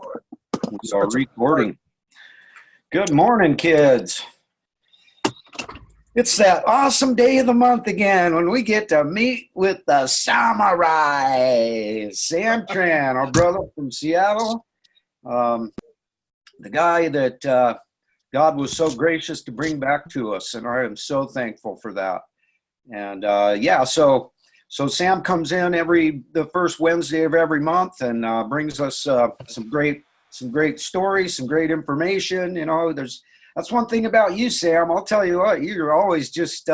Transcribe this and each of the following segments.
We are recording. Good morning, kids. It's that awesome day of the month again when we get to meet with the samurai. Sam Tran, our brother from Seattle. The guy that God was so gracious to bring back to us, and I am so thankful for that. And so Sam comes in the first Wednesday of every month and brings us some great stories, some great information. You know, that's one thing about you, Sam. I'll tell you what, you're always just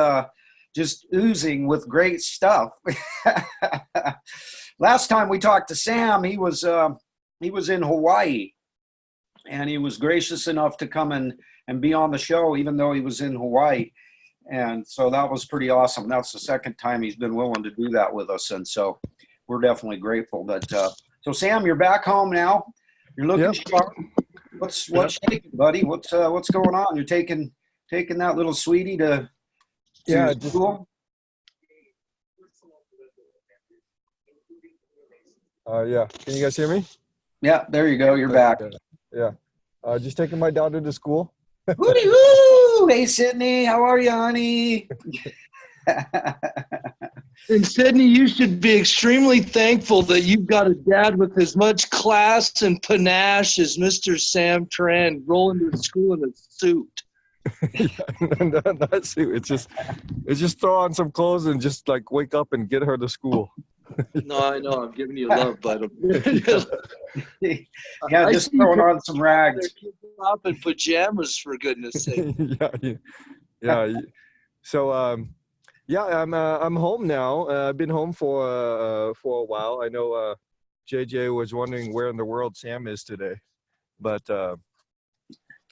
oozing with great stuff. Last time we talked to Sam, he was in Hawaii, and he was gracious enough to come and be on the show, even though he was in Hawaii. And so that was pretty awesome. That's the second time he's been willing to do that with us. And so we're definitely grateful. But so Sam, you're back home now. You're looking sharp. What's shaking, buddy? What's going on? You're taking that little sweetie to school? Yeah. Can you guys hear me? Yeah, there you go. You're back. Yeah. Just taking my daughter to school. Woody woo! Hey, Sydney. How are you, honey? And Sydney, you should be extremely thankful that you've got a dad with as much class and panache as Mr. Sam Tran rolling to school in a suit. Not suit. It's just throw on some clothes and just like wake up and get her to school. No, I know. I'm giving you love, but yeah, just throwing on some rags. Up in pajamas, for goodness sake. Yeah. So, I'm home now. I've been home for a while. I know JJ was wondering where in the world Sam is today, but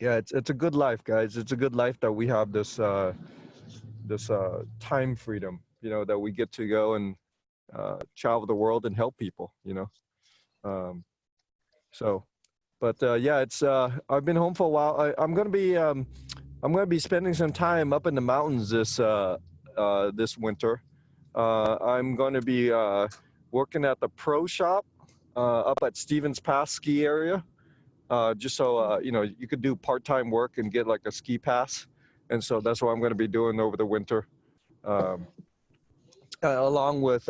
it's a good life, guys. It's a good life that we have this time freedom, you know, that we get to go and travel the world and help people, you know. It's I've been home for a while. I'm gonna be spending some time up in the mountains this winter. I'm gonna be working at the pro shop up at Stevens Pass ski area, just so you could do part-time work and get like a ski pass, and so that's what I'm gonna be doing over the winter. Along with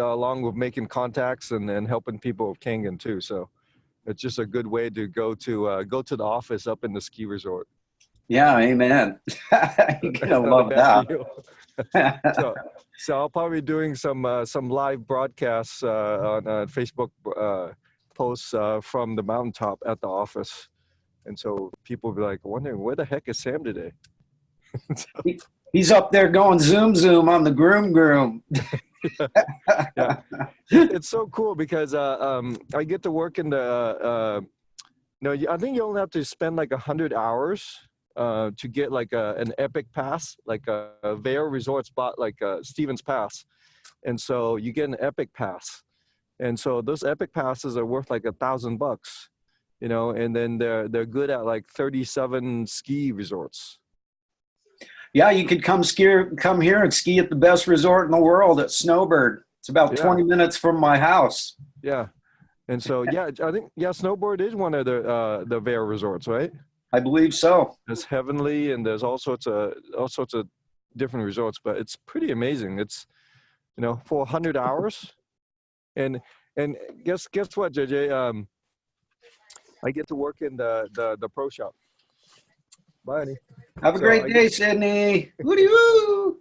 making contacts and helping people with Kangen too. So it's just a good way to go to the office up in the ski resort. Yeah, amen. You're gonna love that. So I'll probably be doing some live broadcasts on Facebook posts from the mountaintop at the office, and so people will be like wondering where the heck is Sam today. He's up there going zoom on the groom. Yeah. It's so cool because I get to work in the I think you only have to spend like 100 hours to get like an epic pass, like a Vail Resort spot, like Stevens Pass, and so you get an epic pass, and so those epic passes are worth like $1,000, you know, and then they're good at like 37 ski resorts. Yeah, you could come here and ski at the best resort in the world at Snowbird. It's about 20 minutes from my house. Yeah. And so, I think, Snowbird is one of the Vail resorts, right? I believe so. There's Heavenly, and there's all sorts of different resorts, but it's pretty amazing. It's, you know, for 100 hours. And guess what, JJ? I get to work in the pro shop. Bye, honey. Have a great day, Sydney. Woody-woo!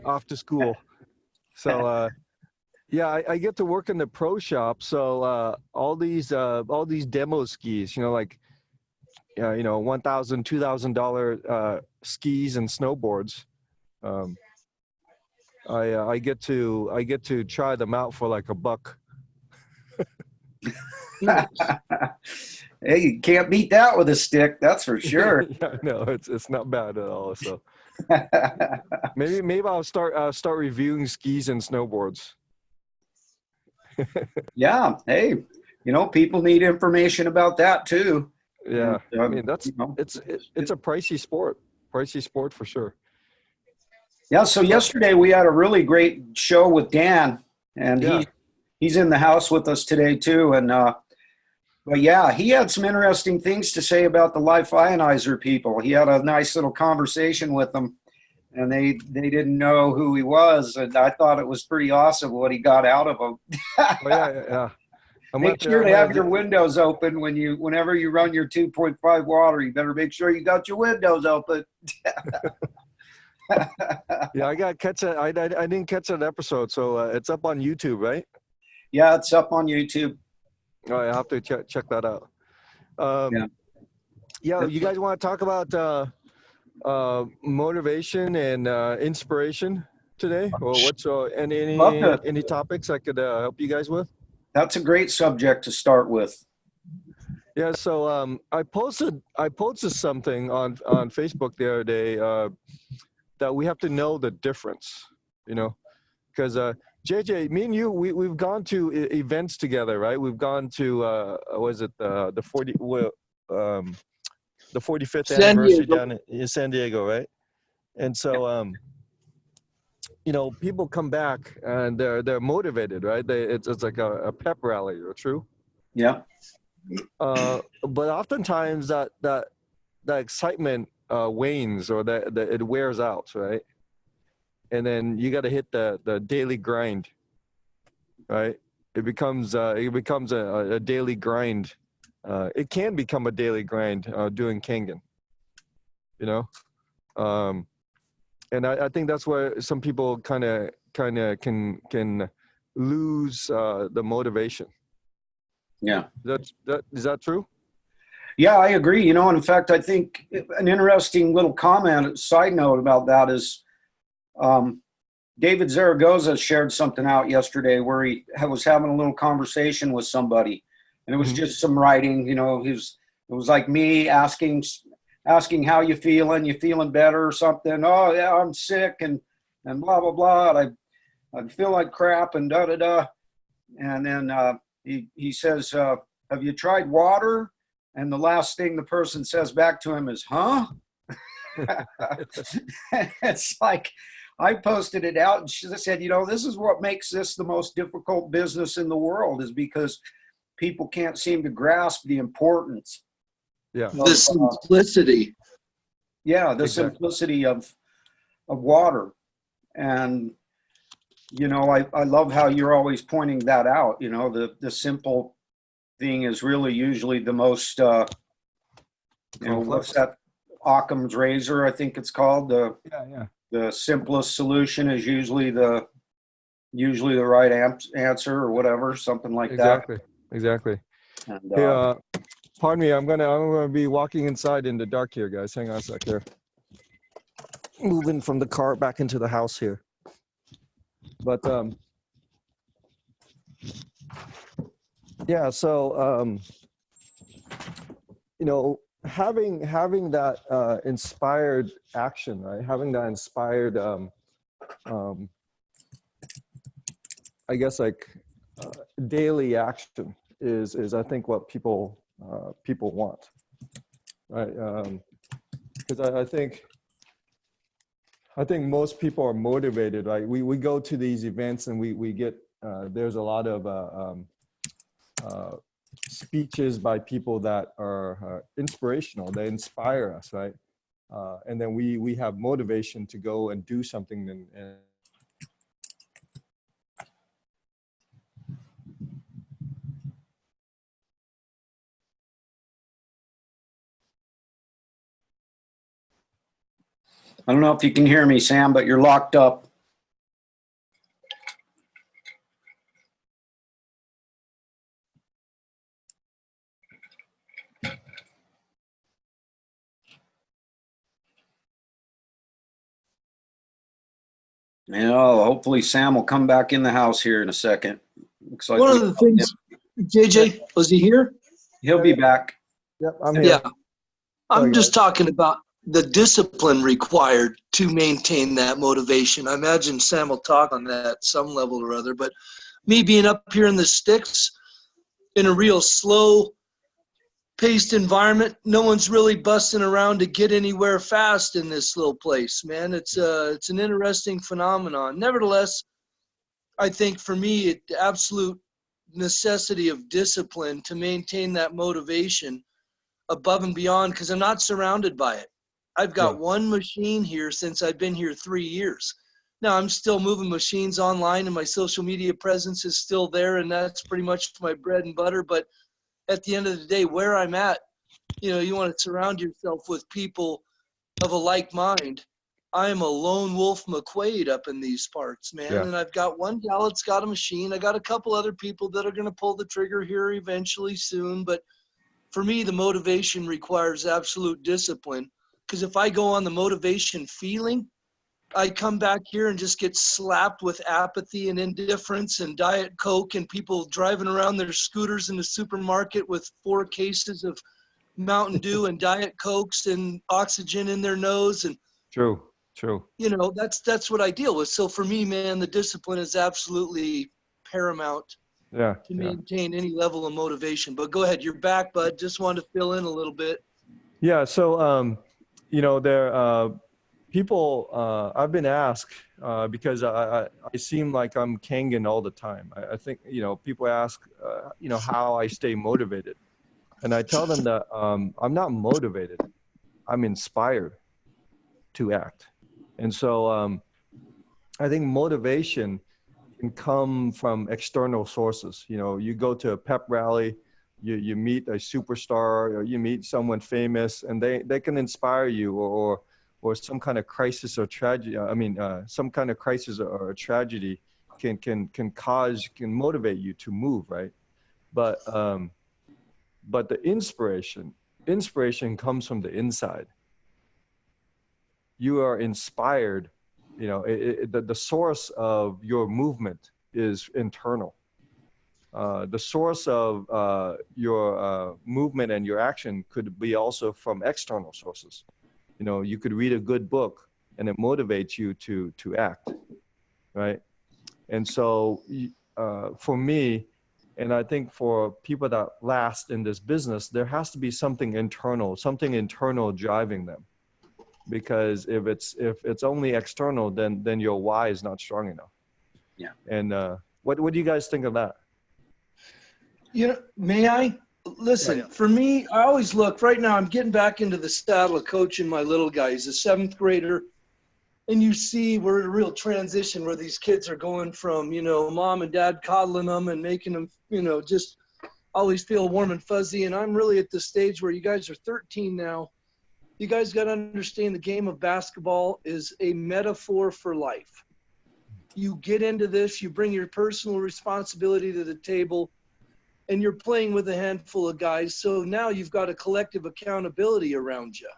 Off to school. So, I get to work in the pro shop. So all these demo skis, you know, like, $1,000, $2,000 skis and snowboards. I get to try them out for like $1. Hey, you can't beat that with a stick, that's for sure. Yeah, no, it's not bad at all. So maybe I'll start reviewing skis and snowboards. Yeah, hey, you know, people need information about that too. Yeah, I mean it's a pricey sport for sure. Yeah, so yesterday we had a really great show with Dan, and he's in the house with us today too, and But yeah, he had some interesting things to say about the Life Ionizer people. He had a nice little conversation with them, and they didn't know who he was, and I thought it was pretty awesome what he got out of them. Oh yeah. Make sure to have your windows open whenever you run your 2.5 water. You better make sure you got your windows open. Yeah, I got catch that. I didn't catch that episode, so it's up on YouTube, right? Yeah, it's up on YouTube. Oh, I have to check that out. Yeah. Yeah, you guys want to talk about motivation and inspiration today, or what's any topics I could help you guys with? That's a great subject to start with. Yeah, so I posted something on Facebook the other day that we have to know the difference, because JJ, me and you, we've gone to events together, right? We've gone to the 45th anniversary down in San Diego, right? And so people come back and they're motivated, right? It's like a pep rally, true? Yeah. But oftentimes that excitement wanes, or that it wears out, right? And then you got to hit the daily grind, right? It becomes a daily grind. It can become a daily grind doing Kangen, and I think that's where some people kind of can lose the motivation. Yeah. Is that true? Yeah, I agree. And in fact, I think an interesting little side note about that is David Zaragoza shared something out yesterday where he was having a little conversation with somebody, and it was just some writing. It was like me asking how you feeling? You feeling better or something? Oh yeah, I'm sick and blah blah blah. And I feel like crap and da da da. And then he says, "Have you tried water?" And the last thing the person says back to him is, "Huh?" It's like, I posted it out and she said, this is what makes this the most difficult business in the world, is because people can't seem to grasp the importance. Yeah. The simplicity. Yeah, the simplicity of water. And, I love how you're always pointing that out. The simple thing is really usually the most, what's that? Occam's razor, I think it's called. The simplest solution is usually the right answer, or whatever, something like that. Exactly. And, hey, pardon me. I'm gonna be walking inside in the dark here, guys. Hang on a sec here. Moving from the car back into the house here. But yeah. So having that inspired action, right? Having that inspired, I guess, daily action is I think what people want, right? Because I think most people are motivated, right? We go to these events and we get there's a lot of speeches by people that are inspirational. They inspire us, right? And then we have motivation to go and do something. And I don't know if you can hear me, Sam, but you're locked up. Hopefully Sam will come back in the house here in a second. Looks like one of the things, JJ, was he here? He'll be back. Yep, I'm here. Yeah. I'm just talking about the discipline required to maintain that motivation. I imagine Sam will talk on that at some level or other, but me being up here in the sticks in a real slow paced environment, no one's really busting around to get anywhere fast in this little place, man. It's an interesting phenomenon. Nevertheless, I think for me, the absolute necessity of discipline to maintain that motivation above and beyond, because I'm not surrounded by it. I've got one machine here since I've been here 3 years. Now I'm still moving machines online and my social media presence is still there, and that's pretty much my bread and butter. But at the end of the day, where I'm at, you know, you want to surround yourself with people of a like mind. I am a lone wolf McQuaid up in these parts, man. Yeah. And I've got one gal that's got a machine. I got a couple other people that are going to pull the trigger here eventually soon. But for me, the motivation requires absolute discipline. Because if I go on the motivation feeling, I come back here and just get slapped with apathy and indifference and Diet Coke and people driving around their scooters in the supermarket with 4 cases of Mountain Dew and Diet Cokes and oxygen in their nose. And True. you know, that's what I deal with. So for me, man, the discipline is absolutely paramount to maintain any level of motivation. But go ahead, you're back, bud. Just wanted to fill in a little bit. Yeah. So, you know, there people, I've been asked because I seem like I'm Kangen all the time. I think, you know, people ask, you know, how I stay motivated. And I tell them that I'm not motivated. I'm inspired to act. And so I think motivation can come from external sources. You know, you go to a pep rally, you meet a superstar, or you meet someone famous, and they can inspire you, or some kind of crisis or tragedy. I mean, some kind of crisis or tragedy can motivate you to move, right? But the inspiration comes from the inside. You are inspired, you know, the source of your movement is internal. The source of your movement and your action could be also from external sources. You know, you could read a good book and it motivates you to act, right? And so for me, and I think for people that last in this business, there has to be something internal driving them. Because if it's only external, then your why is not strong enough. Yeah. And what do you guys think of that? You know, may I? Listen, for me, I always look, right now I'm getting back into the saddle of coaching my little guy. He's a 7th grader. And you see we're in a real transition where these kids are going from, you know, mom and dad coddling them and making them, you know, just always feel warm and fuzzy. And I'm really at the stage where you guys are 13 now. You guys got to understand the game of basketball is a metaphor for life. You get into this, you bring your personal responsibility to the table, and you're playing with a handful of guys. So now you've got a collective accountability around you.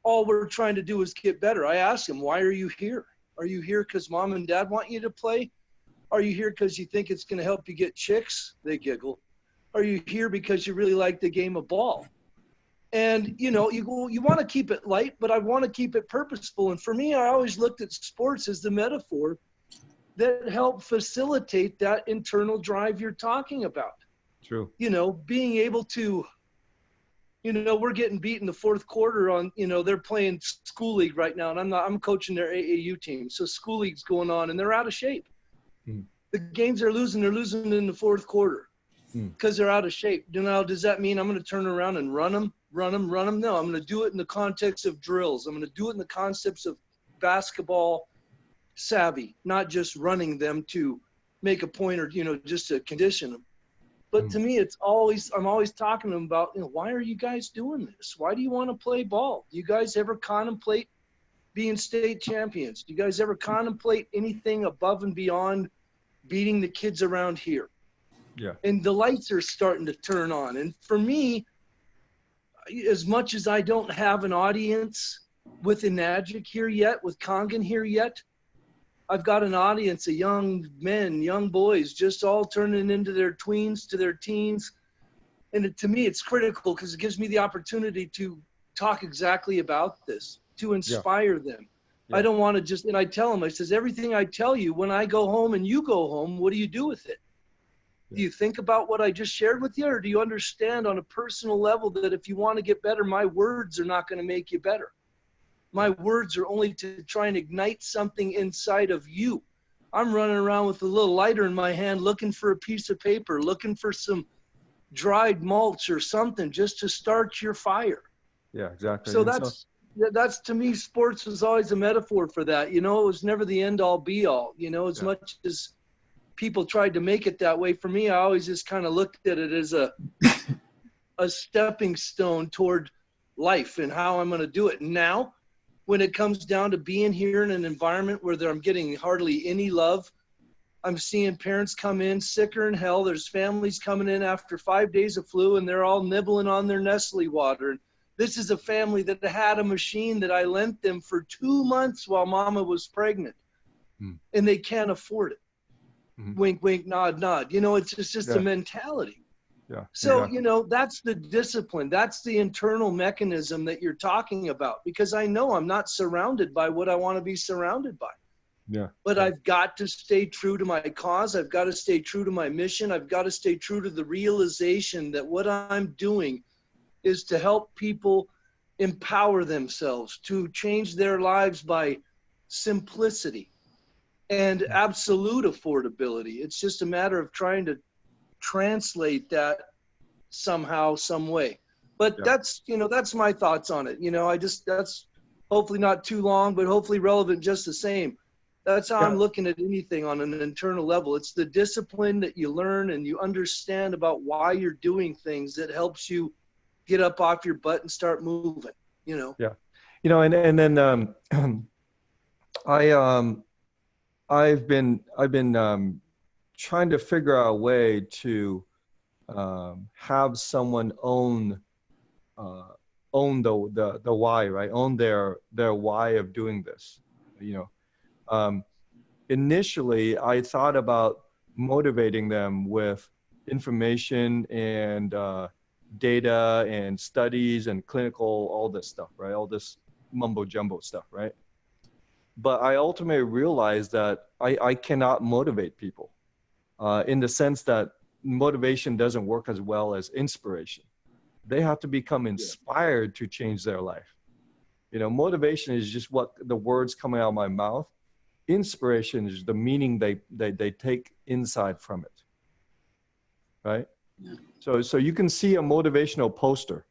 All we're trying to do is get better. I asked him, why are you here? Are you here because mom and dad want you to play? Are you here because you think it's going to help you get chicks? They giggle. Are you here because you really like the game of ball? And, you know, you want to keep it light, but I want to keep it purposeful. And for me, I always looked at sports as the metaphor that helped facilitate that internal drive you're talking about. True. You know, being able to, you know, we're getting beat in the 4th quarter on, you know, they're playing school league right now. And I'm coaching their AAU team. So school league's going on and they're out of shape. The games they're losing in the 4th quarter because they're out of shape. You know, does that mean I'm going to turn around and run them? No, I'm going to do it in the context of drills. I'm going to do it in the concepts of basketball savvy, not just running them to make a point or, you know, just to condition them. But to me, I'm always talking to them about, you know, why are you guys doing this? Why do you want to play ball? Do you guys ever contemplate being state champions? Do you guys ever contemplate anything above and beyond beating the kids around here? Yeah. And the lights are starting to turn on. And for me, as much as I don't have an audience with Enagic here yet, with Kangen here yet, I've got an audience of young men, young boys, just all turning into their tweens to their teens. And to me, it's critical because it gives me the opportunity to talk exactly about this, to inspire them. I don't want to just, and I tell them, I says, everything I tell you, when I go home and you go home, what do you do with it? Do you think about what I just shared with you, or do you understand on a personal level that if you want to get better, my words are not going to make you better? My words are only to try and ignite something inside of you. I'm running around with a little lighter in my hand, looking for a piece of paper, looking for some dried mulch or something just to start your fire. Yeah, exactly. So that's to me, sports was always a metaphor for that. You know, it was never the end all be all, you know, as much as people tried to make it that way. For me, I always just kind of looked at it as a stepping stone toward life and how I'm going to do it. Now, when it comes down to being here in an environment where I'm getting hardly any love, I'm seeing parents come in sicker than hell. There's families coming in after 5 days of flu and they're all nibbling on their Nestle water. And this is a family that had a machine that I lent them for 2 months while mama was pregnant, and they can't afford it. Wink, wink, nod, nod. You know, it's just a mentality. Yeah. So, exactly. you know, that's the discipline. That's the internal mechanism that you're talking about, because I know I'm not surrounded by what I want to be surrounded by. Yeah. But I've got to stay true to my cause. I've got to stay true to my mission. I've got to stay true to the realization that what I'm doing is to help people empower themselves, to change their lives by simplicity and absolute affordability. It's just a matter of trying to translate that somehow, some way. But that's, you know, that's my thoughts on it. You know, that's hopefully not too long, but hopefully relevant just the same. That's how I'm looking at anything on an internal level. It's the discipline that you learn and you understand about why you're doing things that helps you get up off your butt and start moving, you know? Yeah. You know, and then I've been trying to figure out a way to have someone own the why, right? Own their why of doing this, you know. Initially, I thought about motivating them with information and data and studies and clinical, all this stuff, right? All this mumbo jumbo stuff, right? But I ultimately realized that I cannot motivate people in the sense that motivation doesn't work as well as inspiration. They have to become inspired to change their life. You know, motivation is just what the words coming out of my mouth. Inspiration is the meaning they take inside from it, right? Yeah. So you can see a motivational poster,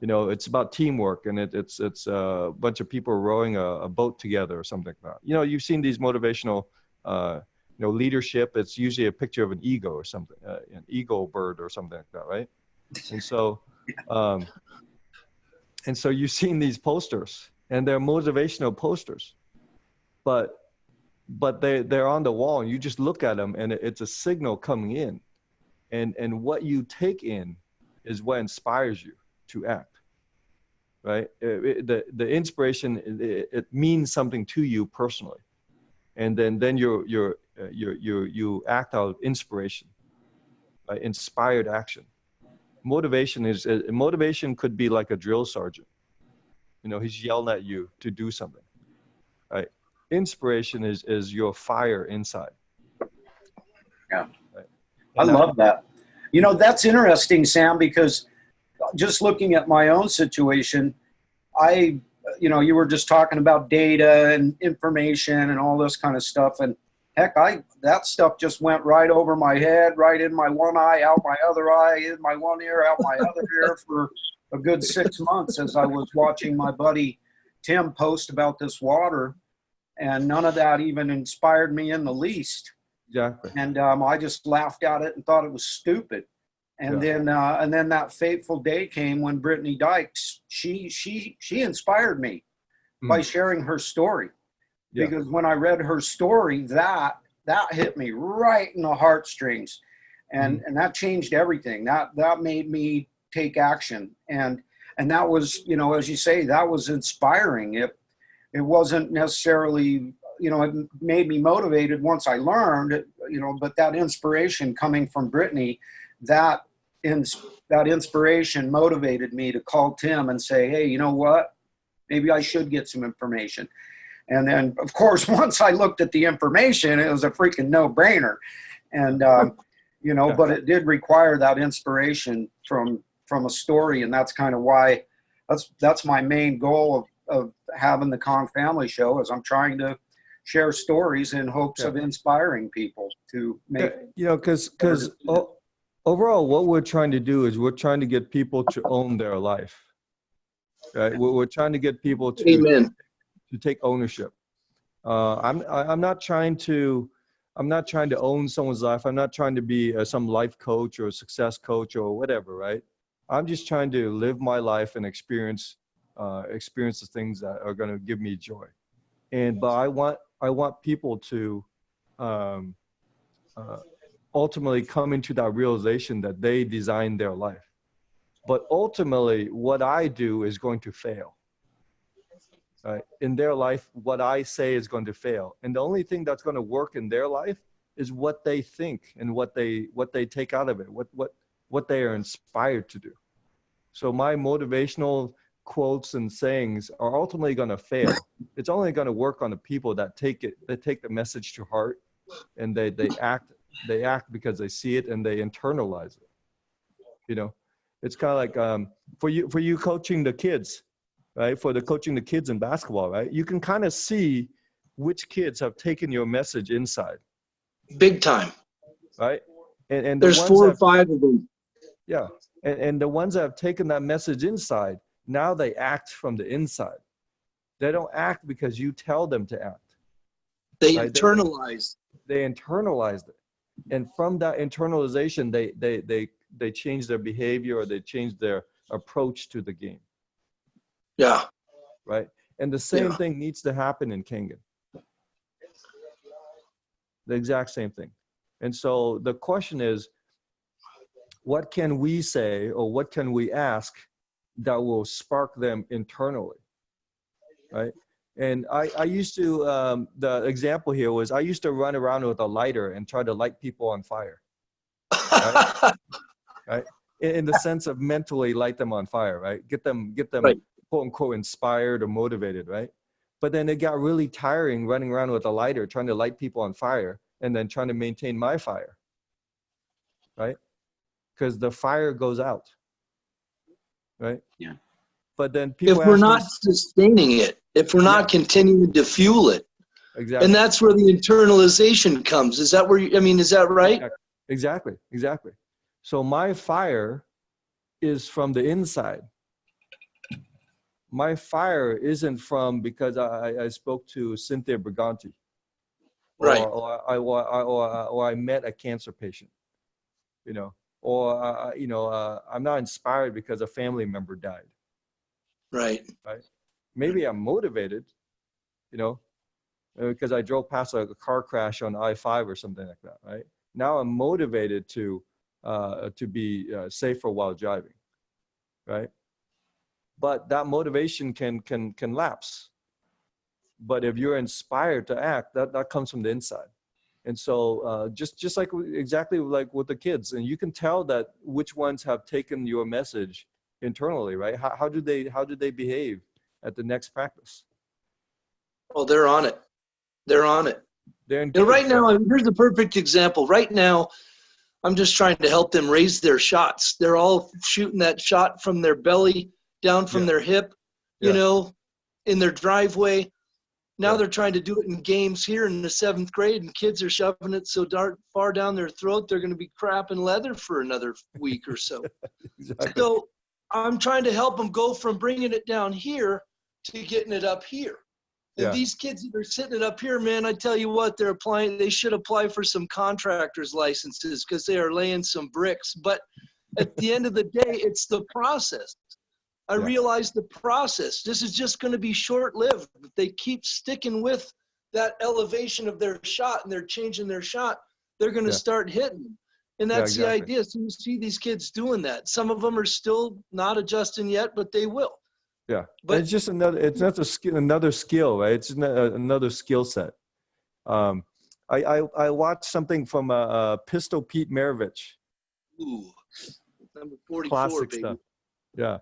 you know, it's about teamwork and it's a bunch of people rowing a boat together or something like that. You know, you've seen these motivational, you know, leadership. It's usually a picture of an eagle or something, an eagle bird or something like that, right? And so you've seen these posters and they're motivational posters, but they're on the wall and you just look at them and it's a signal coming in, and what you take in is what inspires you to act, right? The inspiration, it means something to you personally, and then you act out inspiration, right? Inspired action. Motivation could be like a drill sergeant, you know, he's yelling at you to do something, right? Inspiration is your fire inside. Yeah. Right. I love that. You know, that's interesting, Sam, because just looking at my own situation, you know, you were just talking about data and information and all this kind of stuff. And heck, that stuff just went right over my head, right in my one eye, out my other eye, in my one ear, out my other ear for a good 6 months as I was watching my buddy Tim post about this water. And none of that even inspired me in the least. Exactly. And I just laughed at it and thought it was stupid. And then that fateful day came when Brittany Dykes, she inspired me by sharing her story. Yeah. Because when I read her story, that hit me right in the heartstrings, and that changed everything. That made me take action, and that was, you know, as you say, that was inspiring. It wasn't necessarily, you know, it made me motivated once I learned, you know, but that inspiration coming from Brittany, that inspiration motivated me to call Tim and say, hey, you know what? Maybe I should get some information. And then, of course, once I looked at the information, it was a freaking no-brainer. And, you know, but it did require that inspiration from a story. And that's kind of why that's my main goal of having the Kong Family Show, is I'm trying to share stories in hopes of inspiring people to make. You know, because overall, what we're trying to do is we're trying to get people to own their life. Right? We're trying to get people to Amen. to take ownership. I'm not trying to own someone's life. I'm not trying to be some life coach or success coach or whatever, right? I'm just trying to live my life and experience the things that are going to give me joy. But I want people to ultimately come into that realization that they designed their life. But ultimately, what I do is going to fail. Right? In their life, what I say is going to fail. And the only thing that's going to work in their life is what they think and what they take out of it, what they are inspired to do. So my motivational quotes and sayings are ultimately going to fail. It's only going to work on the people that take the message to heart, and they act because they see it and they internalize it. You know, it's kind of like for you coaching the kids. Right, for coaching the kids in basketball, right? You can kind of see which kids have taken your message inside. Big time. Right, and there's 4 or 5 of them. Yeah, and the ones that have taken that message inside, now they act from the inside. They don't act because you tell them to act. They right? internalize. They internalized it, and from that internalization, they change their behavior or they change their approach to the game. Yeah. Right. And the same thing needs to happen in Kangen. The exact same thing. And so the question is, what can we say or what can we ask that will spark them internally? Right. And I used to, the example here was I used to run around with a lighter and try to light people on fire. Right. Right. In the sense of mentally light them on fire, right? Get them right. Quote unquote inspired or motivated, right? But then it got really tiring running around with a lighter trying to light people on fire and then trying to maintain my fire, right? Because the fire goes out, right? Yeah. But then people, if we're not sustaining it, if we're not continuing to fuel it, exactly, and that's where the internalization comes. Is that where is that right? Exactly. So my fire is from the inside. My fire isn't from because I spoke to Cynthia Briganti, right? Or I met a cancer patient, you know, or I'm not inspired because a family member died. Right. Maybe I'm motivated, you know, because I drove past a car crash on I-5 or something like that. Right. Now I'm motivated to be safer while driving. Right. But that motivation can lapse. But if you're inspired to act, that comes from the inside. And so just like exactly like with the kids, and you can tell that which ones have taken your message internally, right? How do they behave at the next practice? Oh, they're on it. They're on it. They're engaged, right now, here's the perfect example. Right now, I'm just trying to help them raise their shots. They're all shooting that shot from their belly down from their hip, you know, in their driveway. Now they're trying to do it in games here in the 7th grade, and kids are shoving it so far down their throat they're going to be crapping leather for another week or so. Exactly. So I'm trying to help them go from bringing it down here to getting it up here. And these kids that are sitting it up here, man, I tell you what, they should apply for some contractor's licenses because they are laying some bricks. But at the end of the day, it's the process. I realize the process. This is just going to be short-lived. If they keep sticking with that elevation of their shot and they're changing their shot, they're going to start hitting. And that's the idea. So you see these kids doing that. Some of them are still not adjusting yet, but they will. Yeah, but it's just another skill, right? It's another skill set. I watched something from Pistol Pete Maravich. Ooh, number 44, classic baby. Stuff. Yeah.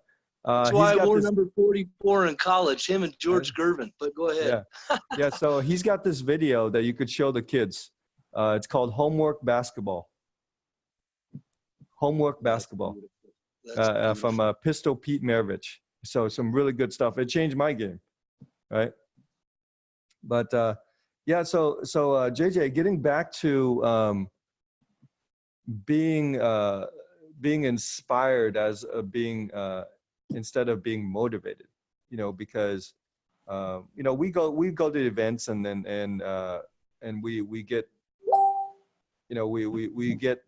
That's why I wore number 44 in college, him and George Gervin, but go ahead. Yeah, so he's got this video that you could show the kids. It's called Homework Basketball. Homework Basketball from Pistol Pete Maravich. So some really good stuff. It changed my game, right? But Yeah. So JJ, getting back to being being inspired as being instead of being motivated, because we go to events and then and we get we get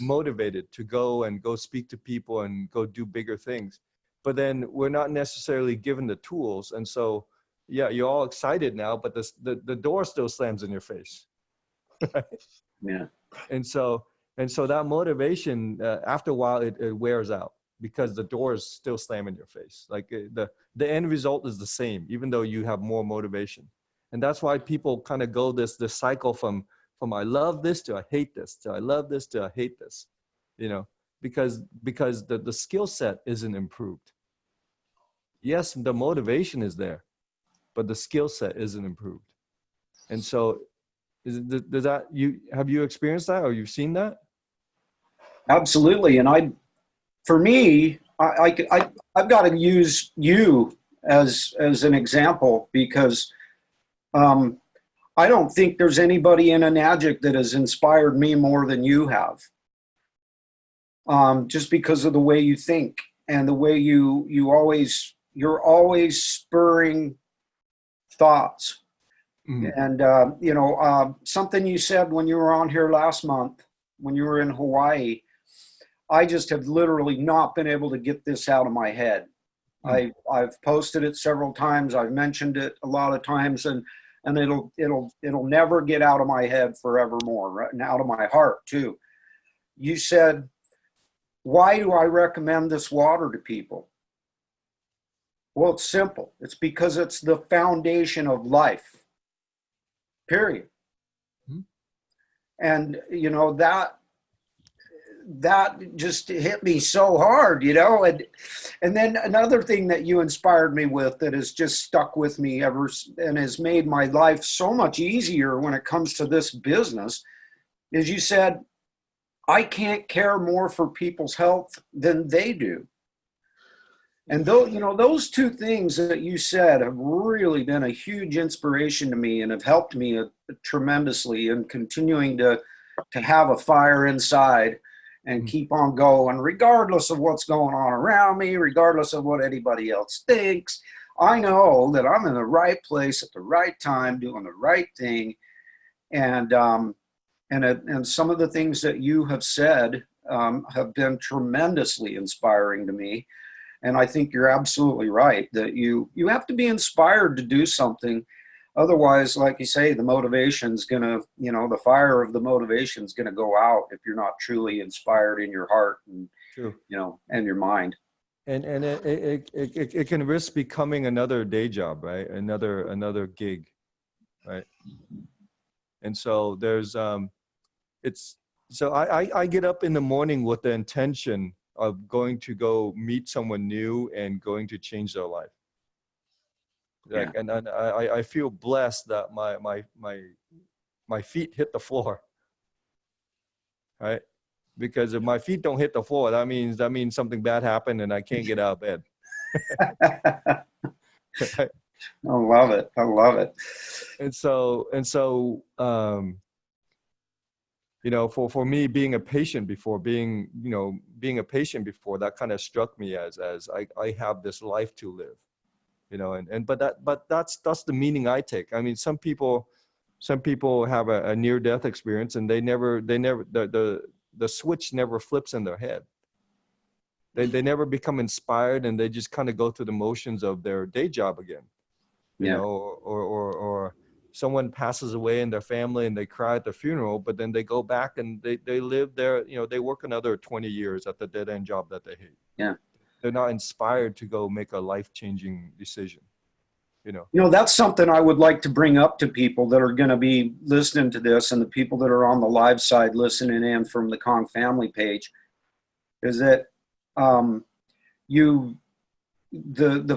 motivated to go speak to people and go do bigger things, but then we're not necessarily given the tools. And so yeah, you're all excited now, but the door still slams in your face. Right? Yeah. And so that motivation, after a while, it wears out because the doors still slam in your face. Like the end result is the same, even though you have more motivation. And that's why people kind of go this cycle from I love this to I hate this to I love this to I hate this, because the skill set isn't improved. Yes, the motivation is there, but the skill set isn't improved. And so does that, have you experienced that or you've seen that? Absolutely. And for me, I've got to use you as an example, because I don't think there's anybody in Enagic that has inspired me more than you have. Just because of the way you think and the way you're always spurring thoughts. And, something you said when you were on here last month, when you were in Hawaii, I just have literally not been able to get this out of my head. I've posted it several times. I've mentioned it a lot of times, and it'll never get out of my head forevermore, right? And out of my heart too. You said, why do I recommend this water to people? Well, it's simple. It's because it's the foundation of life. Period. And that just hit me so hard, and then another thing that you inspired me with that has just stuck with me ever and has made my life so much easier when it comes to this business is you said, I can't care more for people's health than they do. And those two things that you said have really been a huge inspiration to me and have helped me tremendously in continuing to have a fire inside and keep on going, regardless of what's going on around me, regardless of what anybody else thinks. I know that I'm in the right place at the right time, doing the right thing. And some of the things that you have said have been tremendously inspiring to me. And I think you're absolutely right that you have to be inspired to do something. Otherwise, like you say, the motivation's gonna, the fire of the motivation's gonna go out if you're not truly inspired in your heart and, True. And your mind. And it can risk becoming another day job, right? Another gig, right? And so there's I get up in the morning with the intention of going to go meet someone new and going to change their life. Like, yeah. And I feel blessed that my feet hit the floor, right? Because if my feet don't hit the floor, that means something bad happened and I can't get out of bed. I love it. I love it. And so for me, being a patient before, that kind of struck me as I have this life to live, but that's the meaning I take. I mean, some people have a near-death experience and they never the switch never flips in their head. They never become inspired and they just kind of go through the motions of their day job again, or someone passes away in their family and they cry at the funeral, but then they go back and they live there, they work another 20 years at the dead end job that they hate. Yeah. They're not inspired to go make a life-changing decision, that's something I would like to bring up to people that are going to be listening to this and the people that are on the live side listening in from the Kong family page is that the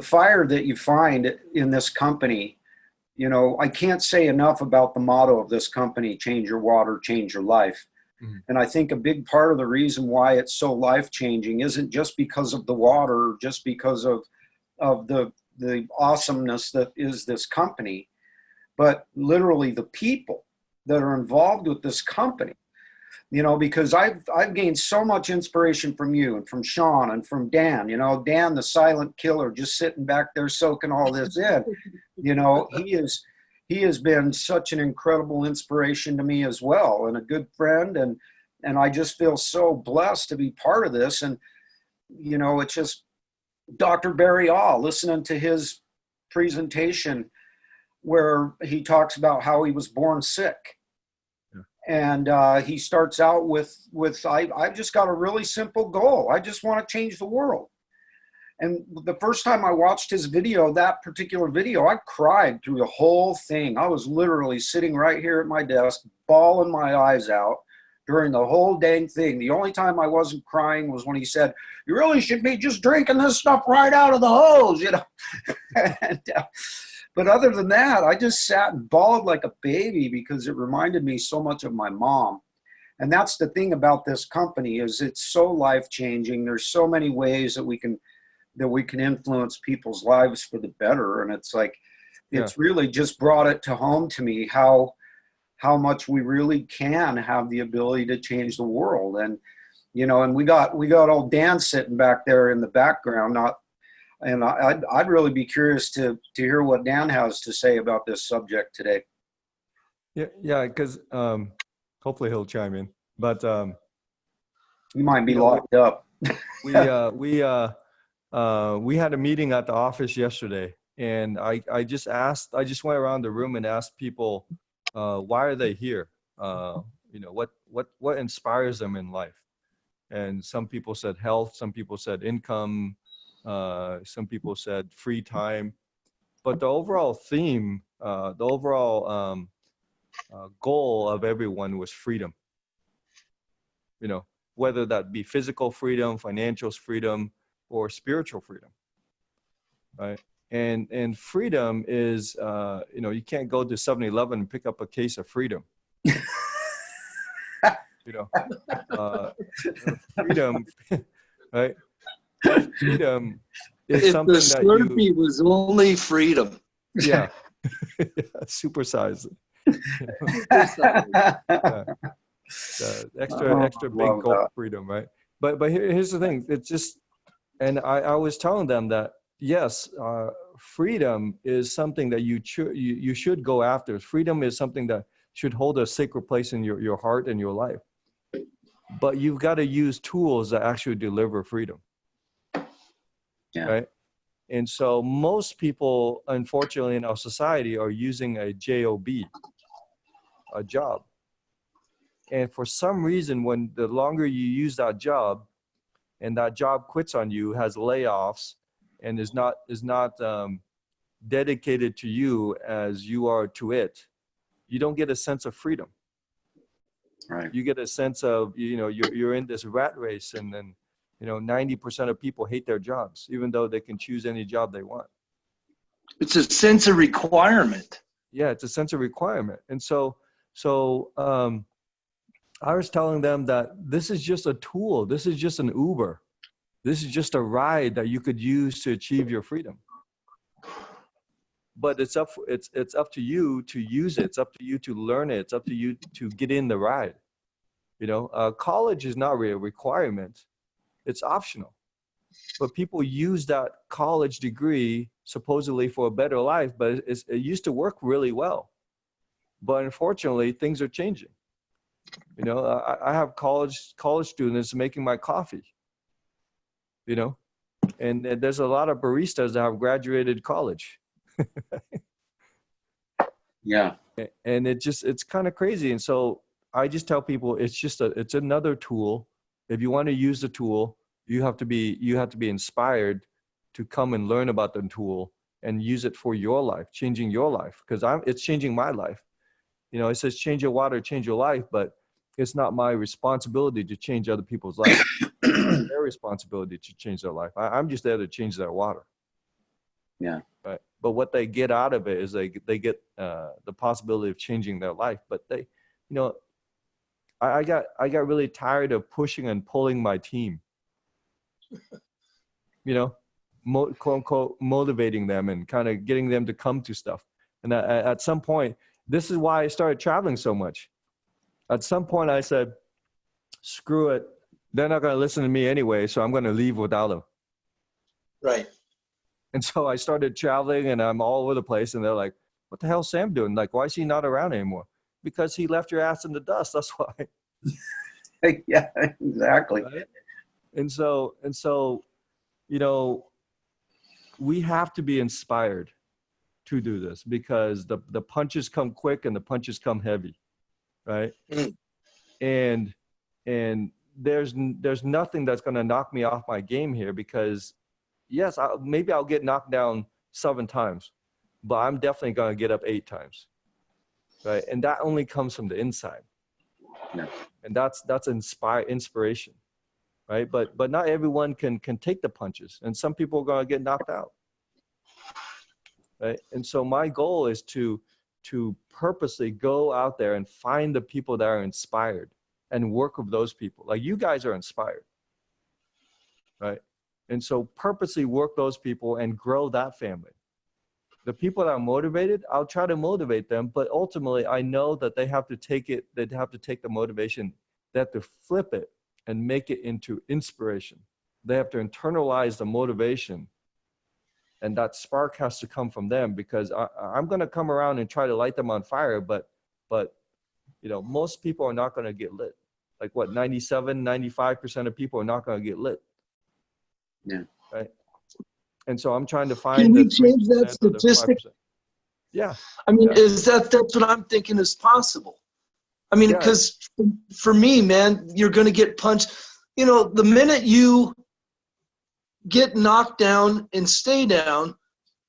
fire that you find in this company, I can't say enough about the motto of this company, change your water, change your life. Mm-hmm. And I think a big part of the reason why it's so life-changing isn't just because of the water, just because of the awesomeness that is this company, but literally the people that are involved with this company. You know, because I've gained so much inspiration from you and from Sean and from Dan. You know, Dan, the silent killer, just sitting back there soaking all this in. You know, he has been such an incredible inspiration to me as well, and a good friend. And I just feel so blessed to be part of this. And you know, it's just Dr. Barry All, listening to his presentation where he talks about how he was born sick. And he starts out with I've just got a really simple goal. I just want to change the world. And the first time I watched his video, that particular video, I cried through the whole thing. I was literally sitting right here at my desk, bawling my eyes out during the whole dang thing. The only time I wasn't crying was when he said, "You really should be just drinking this stuff right out of the hose," you know. and, but other than that, I just sat and bawled like a baby because it reminded me so much of my mom. And that's the thing about this company, is it's so life-changing. There's so many ways that we can influence people's lives for the better. And it's like, it's really just brought it to home to me how much we really can have the ability to change the world. And, you know, and we got old Dan sitting back there in the background, and I'd really be curious to hear what Dan has to say about this subject today. Yeah, because hopefully he'll chime in. But he might be locked up. we had a meeting at the office yesterday, and I just went around the room and asked people, why are they here? You know, what inspires them in life? And some people said health, some people said income, some people said free time, but the overall theme, goal of everyone was freedom. You know, whether that be physical freedom, financial freedom, or spiritual freedom, right? And freedom is, you know, you can't go to 7-Eleven and pick up a case of freedom. You know, freedom, right? Freedom is if something the Slurpee was only freedom. Yeah, supersize it. Extra big gulp freedom, right? But here's the thing. It's just, and I was telling them that yes, freedom is something that you should go after. Freedom is something that should hold a sacred place in your heart and your life. But you've got to use tools that actually deliver freedom. Yeah. Right. And so most people, unfortunately, in our society are using a job, a job. And for some reason, when the longer you use that job and that job quits on you, has layoffs, and is not dedicated to you as you are to it, you don't get a sense of freedom. Right. You get a sense of, you know, you're in this rat race, and then, you know, 90% of people hate their jobs, even though they can choose any job they want. It's a sense of requirement. Yeah, it's a sense of requirement. And so I was telling them that this is just a tool. This is just an Uber. This is just a ride that you could use to achieve your freedom. But it's up to you to use it. It's up to you to learn it. It's up to you to get in the ride. You know, college is not really a requirement. It's optional. But people use that college degree supposedly for a better life, but it used to work really well. But unfortunately, things are changing. You know, I have college students making my coffee, you know, and there's a lot of baristas that have graduated college. Yeah. And it's kind of crazy. And so I just tell people, it's another tool. If you want to use the tool, you have to be inspired to come and learn about the tool and use it for your life, changing your life. Because it's changing my life. You know, it says change your water, change your life, but it's not my responsibility to change other people's lives. It's their responsibility to change their life. I'm just there to change their water. Yeah. Right. But what they get out of it is they get the possibility of changing their life. But they, you know, I got really tired of pushing and pulling my team. You know, quote unquote motivating them and kind of getting them to come to stuff. And at some point, this is why I started traveling so much. At some point I said, screw it. They're not going to listen to me anyway, so I'm going to leave without them. Right. And so I started traveling, and I'm all over the place, and they're like, what the hell's Sam doing? Like, why is he not around anymore? Because he left your ass in the dust. That's why. Yeah, exactly. Right? And so, you know, we have to be inspired to do this, because the punches come quick and the punches come heavy. Right. And there's nothing that's going to knock me off my game here, because yes, maybe I'll get knocked down 7 times, but I'm definitely going to get up 8 times. Right. And that only comes from the inside. Yeah. And that's inspiration. Right. But not everyone can take the punches, and some people are going to get knocked out. Right. And so my goal is to purposely go out there and find the people that are inspired and work with those people. Like, you guys are inspired. Right. And so purposely work those people and grow that family. The people that are motivated, I'll try to motivate them, but ultimately I know that they have to take the motivation, they have to flip it and make it into inspiration. They have to internalize the motivation, and that spark has to come from them, because I'm going to come around and try to light them on fire, but you know, most people are not going to get lit. Like, what, 95% of people are not going to get lit. Yeah. Right. And so I'm trying to find. Can we change that statistic? Yeah. I mean, yeah. that's what I'm thinking is possible. I mean, because for me, man, you're going to get punched. You know, the minute you get knocked down and stay down,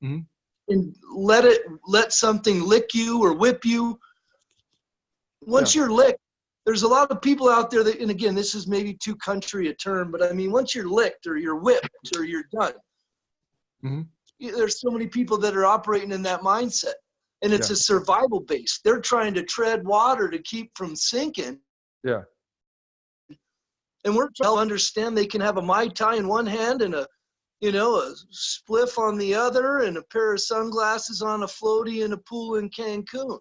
mm-hmm. and let something lick you or whip you, once you're licked, there's a lot of people out there that, and again, this is maybe too country a term, but I mean, once you're licked or you're whipped or you're done, mm-hmm. there's so many people that are operating in that mindset, and it's a survival base. They're trying to tread water to keep from sinking. Yeah. And we're trying to understand they can have a Mai Tai in one hand and a spliff on the other and a pair of sunglasses on a floaty in a pool in Cancun.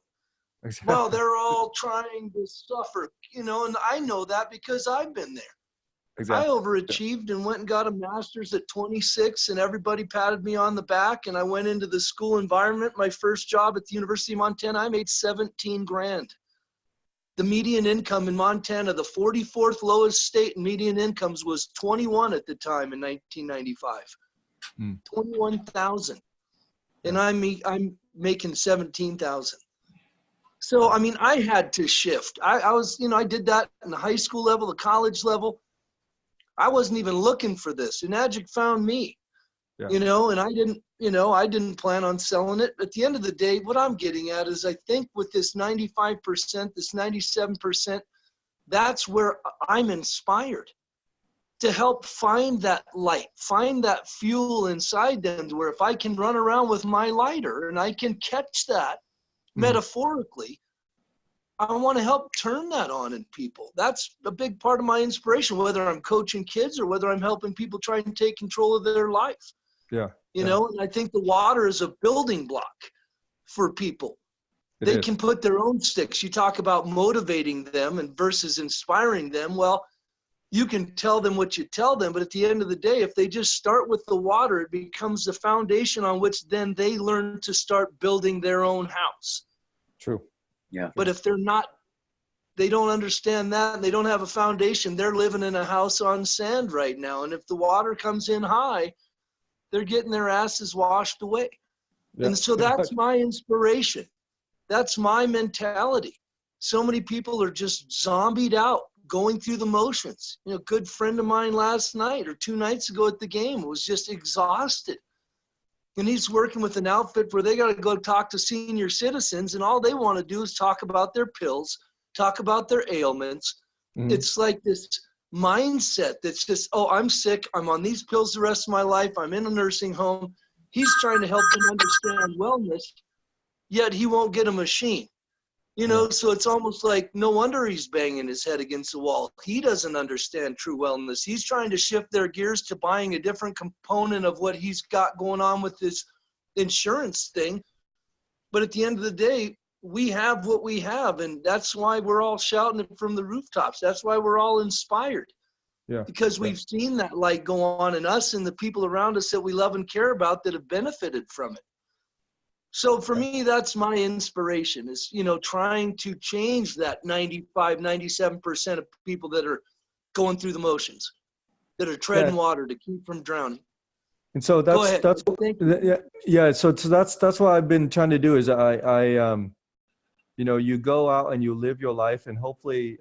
Exactly. Well, they're all trying to suffer, and I know that because I've been there. Exactly. I overachieved and went and got a master's at 26, and everybody patted me on the back, and I went into the school environment. My first job at the University of Montana, I made $17,000. The median income in Montana, the 44th lowest state in median incomes, was 21 at the time in 1995. 21,000. And I'm making 17,000. So, I mean, I had to shift. I was, I did that in the high school level, the college level. I wasn't even looking for this. Enagic found me, and I didn't plan on selling it. At the end of the day, what I'm getting at is, I think with this 95%, this 97%, that's where I'm inspired to help find that light, find that fuel inside them, to where if I can run around with my lighter and I can catch that metaphorically, I want to help turn that on in people. That's a big part of my inspiration, whether I'm coaching kids or whether I'm helping people try and take control of their life. Yeah. And I think the water is a building block for people. They can put their own sticks. You talk about motivating them and versus inspiring them. Well, you can tell them what you tell them, but at the end of the day, if they just start with the water, it becomes the foundation on which then they learn to start building their own house. True. Yeah. But if they don't understand that, and they don't have a foundation, they're living in a house on sand right now. And if the water comes in high, they're getting their asses washed away. Yeah. And so that's my inspiration. That's my mentality. So many people are just zombied out, going through the motions. A good friend of mine last night or 2 nights ago at the game was just exhausted. And he's working with an outfit where they got to go talk to senior citizens, and all they want to do is talk about their pills, talk about their ailments. Mm-hmm. It's like this mindset that's just, oh, I'm sick. I'm on these pills the rest of my life. I'm in a nursing home. He's trying to help them understand wellness, yet he won't get a machine. So it's almost like no wonder he's banging his head against the wall. He doesn't understand true wellness. He's trying to shift their gears to buying a different component of what he's got going on with this insurance thing. But at the end of the day, we have what we have, and that's why we're all shouting it from the rooftops. That's why we're all inspired. Yeah. Because we've seen that light go on in us and the people around us that we love and care about that have benefited from it. So for me, that's my inspiration is, you know, trying to change that 95, 97% of people that are going through the motions, that are treading water to keep from drowning. And so Go ahead. that's yeah. So that's what I've been trying to do is you know, you go out and you live your life, and hopefully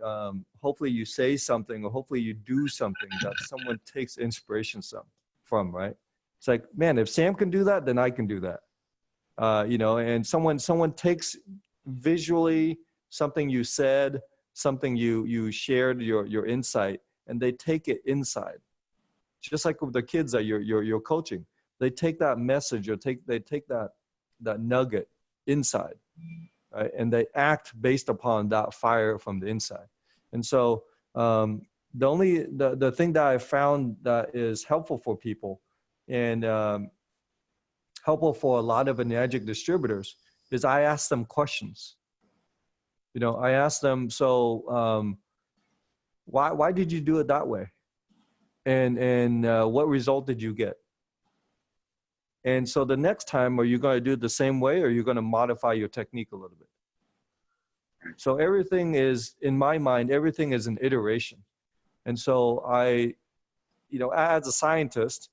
you say something, or hopefully you do something that someone takes inspiration from, right? It's like, man, if Sam can do that, then I can do that. You know, and someone takes visually something you said, something you shared, your insight, and they take it inside. Just like with the kids that you're coaching, they take that message, or they take that nugget inside, right? And they act based upon that fire from the inside. And so the thing that I found that is helpful for people, and helpful for a lot of energetic distributors, is I ask them questions. You know, I ask them, so why did you do it that way? And what result did you get? And so the next time, are you going to do it the same way, or are you going to modify your technique a little bit? So everything is, in my mind, everything is an iteration. And so you know, as a scientist,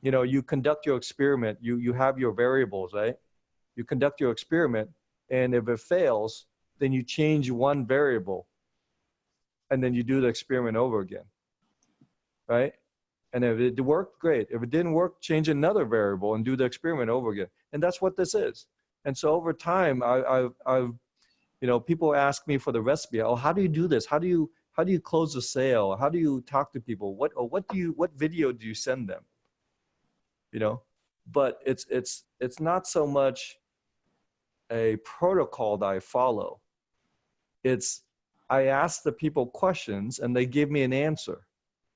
you know, you conduct your experiment, you have your variables, right? You conduct your experiment, and if it fails, then you change one variable, and then you do the experiment over again, right? And if it worked, great. If it didn't work, change another variable and do the experiment over again. And that's what this is. And so over time, I've you know, people ask me for the recipe. Oh, how do you do this? How do you close a sale? How do you talk to people? What video do you send them? You know, but it's not so much a protocol that I follow. It's, I ask the people questions and they give me an answer,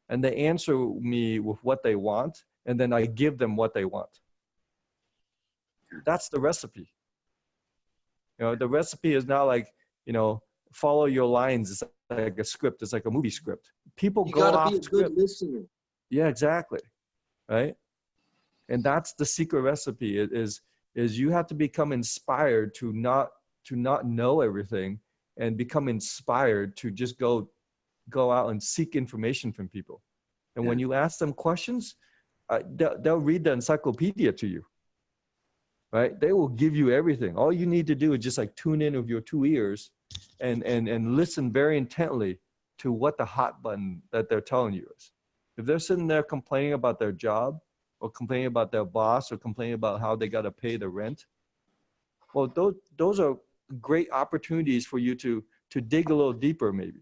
and they answer me with what they want, and then I give them what they want. That's the recipe. You know, the recipe is not like, you know, follow your lines. It's like a script. It's like a movie script. People go off script. You gotta be a good listener. Yeah, exactly. Right. And that's the secret recipe is you have to become inspired to not know everything, and become inspired to just go out and seek information from people. And when you ask them questions, they'll read the encyclopedia to you, right? They will give you everything. All you need to do is just like tune in with your 2 ears and listen very intently to what the hot button that they're telling you is. If they're sitting there complaining about their job, or complaining about their boss, or complaining about how they got to pay the rent, well, those are great opportunities for you to dig a little deeper, maybe.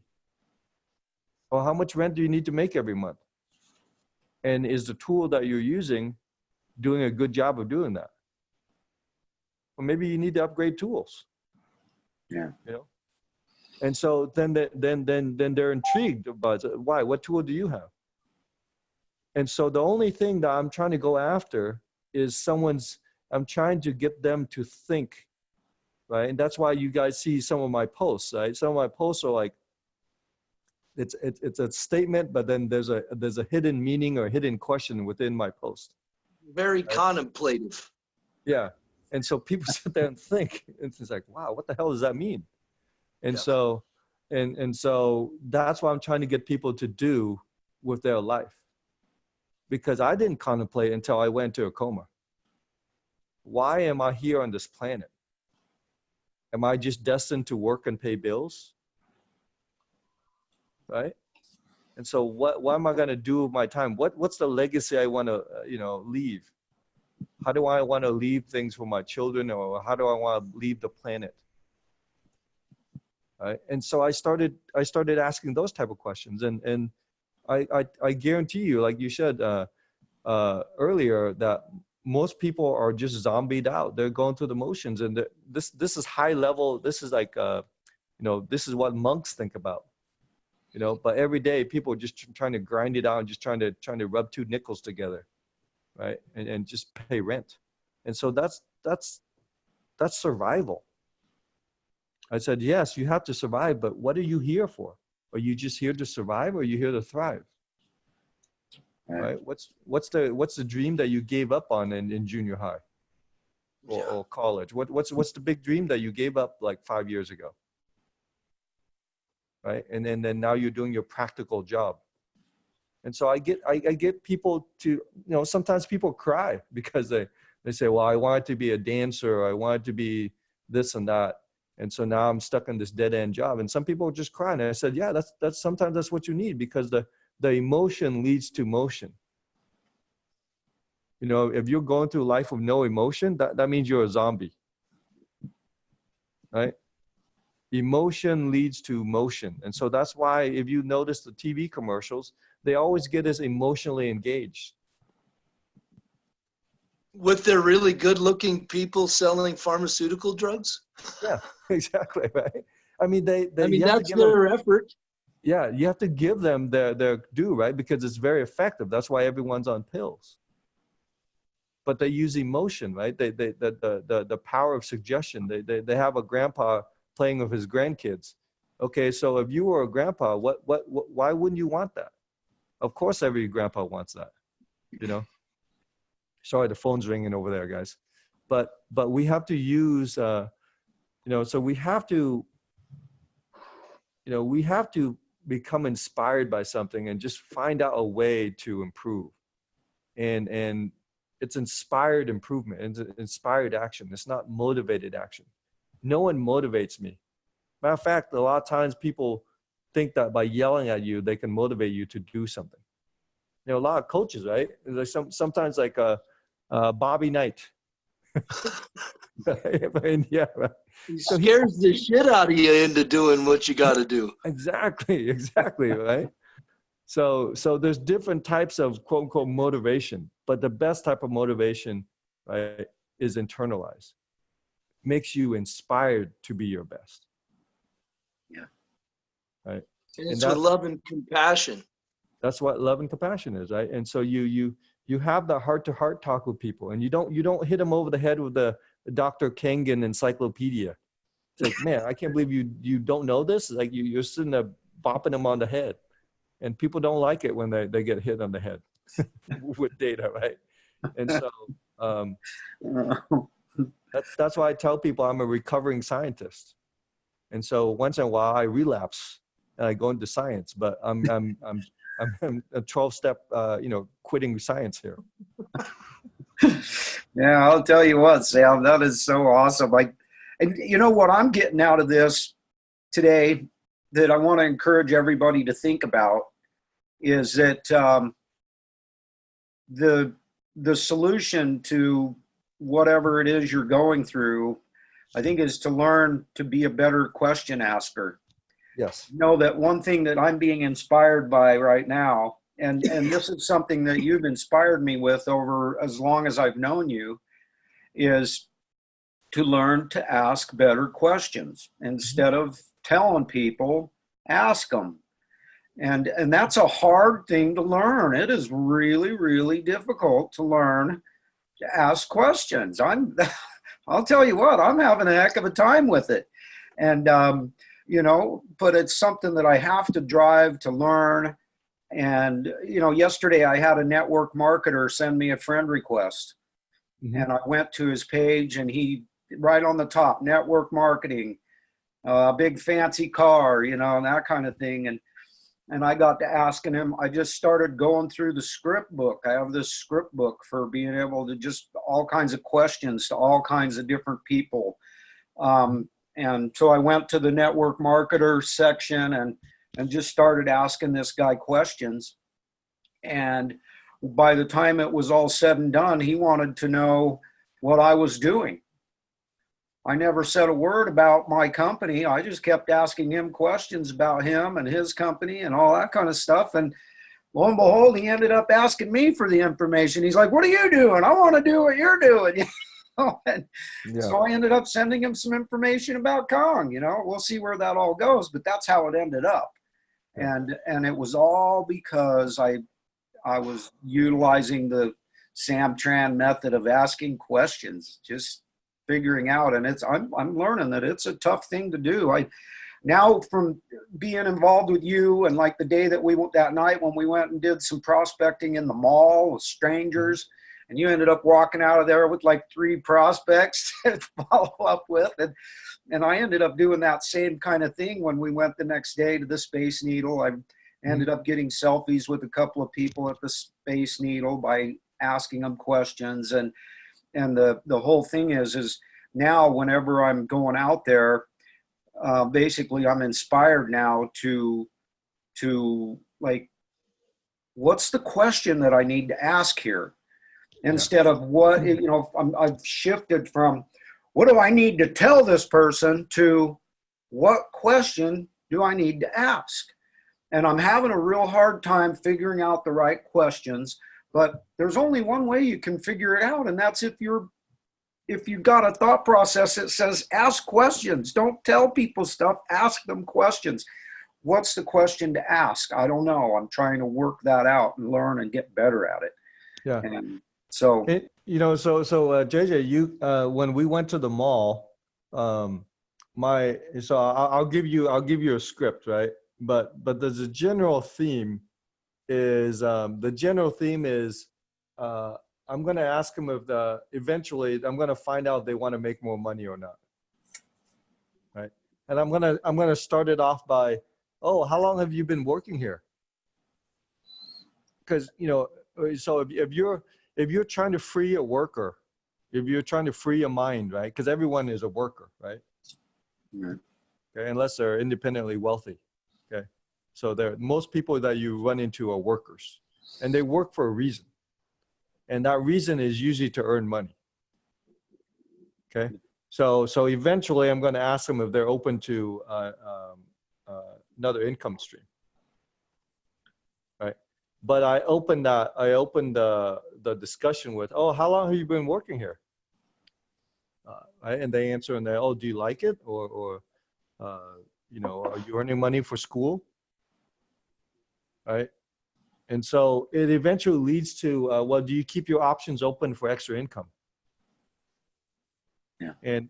Well, how much rent do you need to make every month? And is the tool that you're using doing a good job of doing that? Or maybe you need to upgrade tools. Yeah. You know? And so then they're intrigued about why. What tool do you have? And so the only thing that I'm trying to go after is I'm trying to get them to think, right? And that's why you guys see some of my posts, right? Some of my posts are like, it's a statement, but then there's a hidden meaning or hidden question within my post. Very contemplative. Yeah. And so people sit there and think, it's like, wow, what the hell does that mean? And so, and so that's what I'm trying to get people to do with their life. Because I didn't contemplate until I went into a coma. Why am I here on this planet? Am I just destined to work and pay bills? Right? And so what am I going to do with my time? What's the legacy I want to, leave? How do I want to leave things for my children, or how do I want to leave the planet? Right? And so I started asking those type of questions, and I guarantee you, like you said earlier, that most people are just zombied out. They're going through the motions, and this is high level. This is like this is what monks think about. But every day people are just trying to grind it out and just trying to rub two nickels together, right? And just pay rent. And so that's That's survival. I said, yes, you have to survive, but what are you here for? Are you just here to survive, or are you here to thrive? Right? What's the dream that you gave up on in junior high or college? What's the big dream that you gave up like 5 years ago? Right? And then now you're doing your practical job. And so I get people to, sometimes people cry because they say, well, I wanted to be a dancer, or I wanted to be this and that. And so now I'm stuck in this dead end job. And some people just cry. And I said, yeah, that's sometimes that's what you need, because the emotion leads to motion. If you're going through life with no emotion, that means you're a zombie, right? Emotion leads to motion. And so that's why if you notice the TV commercials, they always get us emotionally engaged. With their really good looking people selling pharmaceutical drugs? Yeah, exactly, right? I mean, that's their effort. Yeah, you have to give them their due, right? Because it's very effective. That's why everyone's on pills. But they use emotion, right? The power of suggestion. They have a grandpa playing with his grandkids. Okay, so if you were a grandpa, why wouldn't you want that? Of course, every grandpa wants that. Sorry, the phone's ringing over there, guys. But we have to use, so we have to, we have to become inspired by something and just find out a way to improve. And it's inspired improvement. It's inspired action. It's not motivated action. No one motivates me. Matter of fact, a lot of times people think that by yelling at you, they can motivate you to do something. A lot of coaches, right? There's sometimes like Bobby Knight. Yeah, right. He scares the shit out of you into doing what you got to do. Exactly, right? So there's different types of quote unquote motivation, but the best type of motivation, right, is internalized. Makes you inspired to be your best. Yeah. Right. And it's with love and compassion. That's what love and compassion is, right? And so you have the heart-to-heart talk with people, and you don't hit them over the head with the Dr. Kangen encyclopedia. It's like, man, I can't believe you don't know this. Like you're sitting there bopping them on the head, and people don't like it when they get hit on the head with data, right? And so that's why I tell people I'm a recovering scientist, and so once in a while I relapse and I go into science, but I'm a 12-step, quitting science here. Yeah, I'll tell you what, Sam, that is so awesome. And you know what I'm getting out of this today that I want to encourage everybody to think about is that the solution to whatever it is you're going through, I think, is to learn to be a better question asker. Yes. Know that one thing that I'm being inspired by right now, and this is something that you've inspired me with over as long as I've known you, is to learn to ask better questions. Instead of telling people, ask them. And that's a hard thing to learn. It is really, really difficult to learn to ask questions. I'll tell you what, I'm having a heck of a time with it. And but it's something that I have to drive to learn. And, yesterday I had a network marketer send me a friend request. Mm-hmm. And I went to his page, and he, right on the top, network marketing, big fancy car, and that kind of thing. And I got to asking him, I just started going through the script book. I have this script book for being able to just all kinds of questions to all kinds of different people. And so I went to the network marketer section and just started asking this guy questions. And by the time it was all said and done, he wanted to know what I was doing. I never said a word about my company. I just kept asking him questions about him and his company and all that kind of stuff. And lo and behold, he ended up asking me for the information. He's like, what are you doing? I want to do what you're doing. So I ended up sending him some information about Kong. We'll see where that all goes, but that's how it ended up. And it was all because I was utilizing the Sam Tran method of asking questions. Just figuring out. And I'm learning that it's a tough thing to do. Now from being involved with you, and like the day that that night when we went and did some prospecting in the mall with strangers, and you ended up walking out of there with like 3 prospects to follow up with. And I ended up doing that same kind of thing when we went the next day to the Space Needle. I ended up getting selfies with a couple of people at the Space Needle by asking them questions. And the whole thing is now whenever I'm going out there, basically I'm inspired now to like, what's the question that I need to ask here? Instead of what, I've shifted from what do I need to tell this person to what question do I need to ask? And I'm having a real hard time figuring out the right questions, but there's only one way you can figure it out. And that's if you've got a thought process that says, ask questions, don't tell people stuff, ask them questions. What's the question to ask? I don't know. I'm trying to work that out and learn and get better at it. Yeah. And so, JJ, you, when we went to the mall, I'll give you a script, right? But there's a general theme is, I'm going to ask them if eventually I'm going to find out if they want to make more money or not. Right. And I'm going to start it off by, oh, how long have you been working here? Because, so if you're trying to free a worker, if you're trying to free a mind, right? Because everyone is a worker, right? mm-hmm. Okay, unless they're independently wealthy. Okay. So most people that you run into are workers, and they work for a reason. And that reason is usually to earn money. Okay. So eventually I'm going to ask them if they're open to another income stream. Right. But I opened the discussion with, oh, how long have you been working here? Right? And they answer and they, oh, do you like it? Or are you earning money for school? Right. And so it eventually leads to, well, do you keep your options open for extra income? Yeah. And,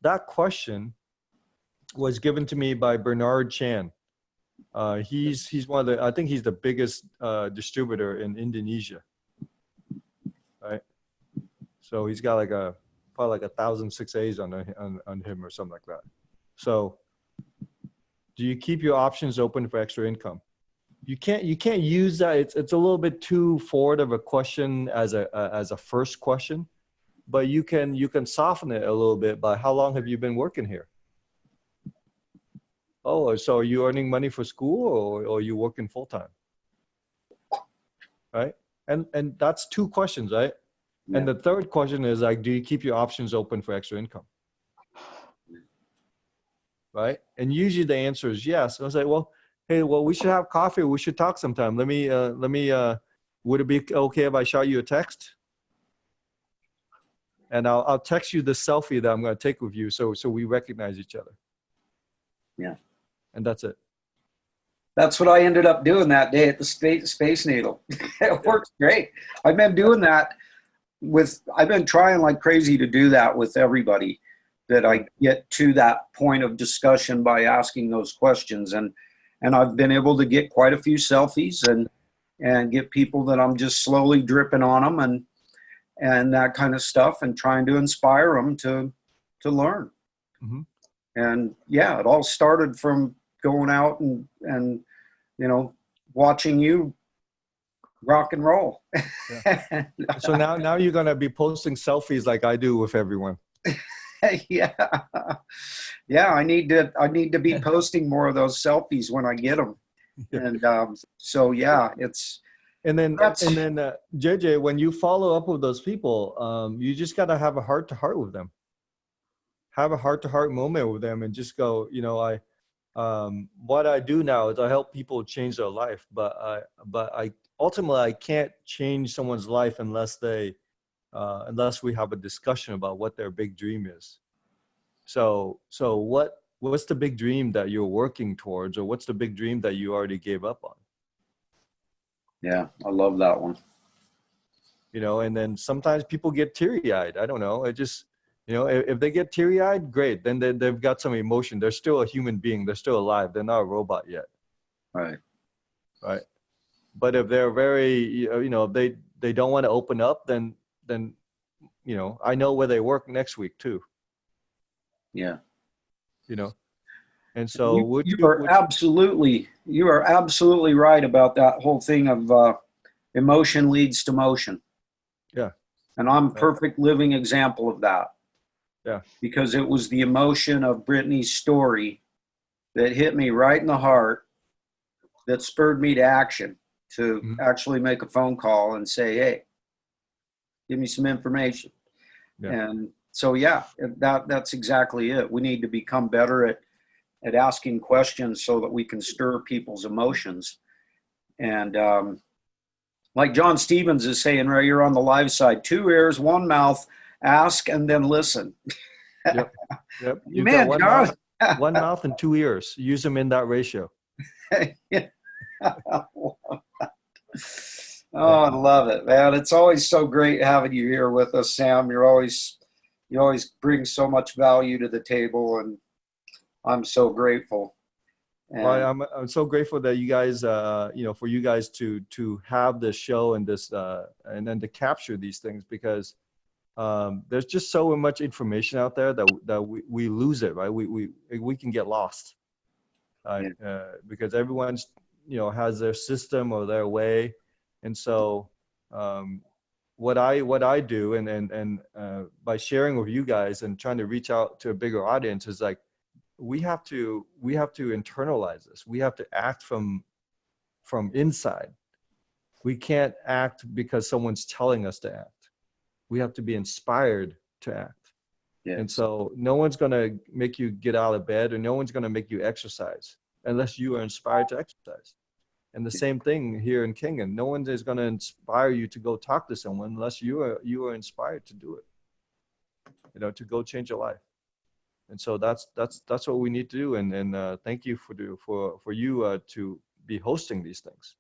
that question was given to me by Bernard Chan. He's one of I think he's the biggest distributor in Indonesia. Right. So he's got probably 1,000 6As on him or something like that. So do you keep your options open for extra income? You can't use that. It's a little bit too forward of a question as a first question, but you can soften it a little bit by how long have you been working here? Oh, so are you earning money for school or are you working full time? Right? And that's 2 questions, right? Yeah. And the third question is like, do you keep your options open for extra income? Right? And usually the answer is yes. I was like, well, hey, we should have coffee. We should talk sometime. Would it be okay if I shot you a text? And I'll text you the selfie that I'm going to take with you. So we recognize each other. Yeah. And that's it. That's what I ended up doing that day at the Space Needle. It works great. I've been doing that I've been trying like crazy to do that with everybody, that I get to that point of discussion by asking those questions. And I've been able to get quite a few selfies and get people that I'm just slowly dripping on them and that kind of stuff, and trying to inspire them to learn. Mm-hmm. And yeah, it all started from going out and watching you rock and roll. Yeah. So now you're going to be posting selfies like I do with everyone. Yeah. I need to be posting more of those selfies when I get them. And so yeah, and then JJ, when you follow up with those people, you just got to have a heart-to-heart with them. Have a heart-to-heart moment with them and just go, what I do now is I help people change their life, but I ultimately I can't change someone's life unless we have a discussion about what their big dream is. So what's the big dream that you're working towards, or what's the big dream that you already gave up on? Yeah, I love that one. And then sometimes people get teary-eyed. I don't know. You know, if they get teary-eyed, great. Then they've got some emotion. They're still a human being. They're still alive. They're not a robot yet. Right. Right. But if they're very, you know, they don't want to open up, then, you know, I know where they work next week too. Yeah. You know, and so you are absolutely right about that whole thing of emotion leads to motion. Yeah. And I'm a perfect living example of that. Yeah. Because it was the emotion of Brittany's story that hit me right in the heart, that spurred me to action, to actually make a phone call and say, hey, give me some information. Yeah. And so, yeah, that's exactly it. We need to become better at asking questions so that we can stir people's emotions. And like John Stevens is saying right here on the live side, 2 ears, 1 mouth, ask and then listen. Yep. You've Man, got one mouth and 2 ears. Use them in that ratio. Yeah. Oh, I love it, man. It's always so great having you here with us, Sam. You always bring so much value to the table, and I'm so grateful. And well, I'm so grateful that you guys, you know, for you guys to have this show and this, and then to capture these things, because there's just so much information out there that we lose it, right? We can get lost, because everyone's, you know, has their system or their way. And so what I do and by sharing with you guys and trying to reach out to a bigger audience is like, we have to internalize this. We have to act from inside. We can't act because someone's telling us to act. We have to be inspired to act. Yeah. And so no one's going to make you get out of bed, or no one's going to make you exercise unless you are inspired to exercise. And the same thing here in Kingdom. No one is going to inspire you to go talk to someone unless you are inspired to do it, you know, to go change your life. And so that's what we need to do. And thank you for you to be hosting these things,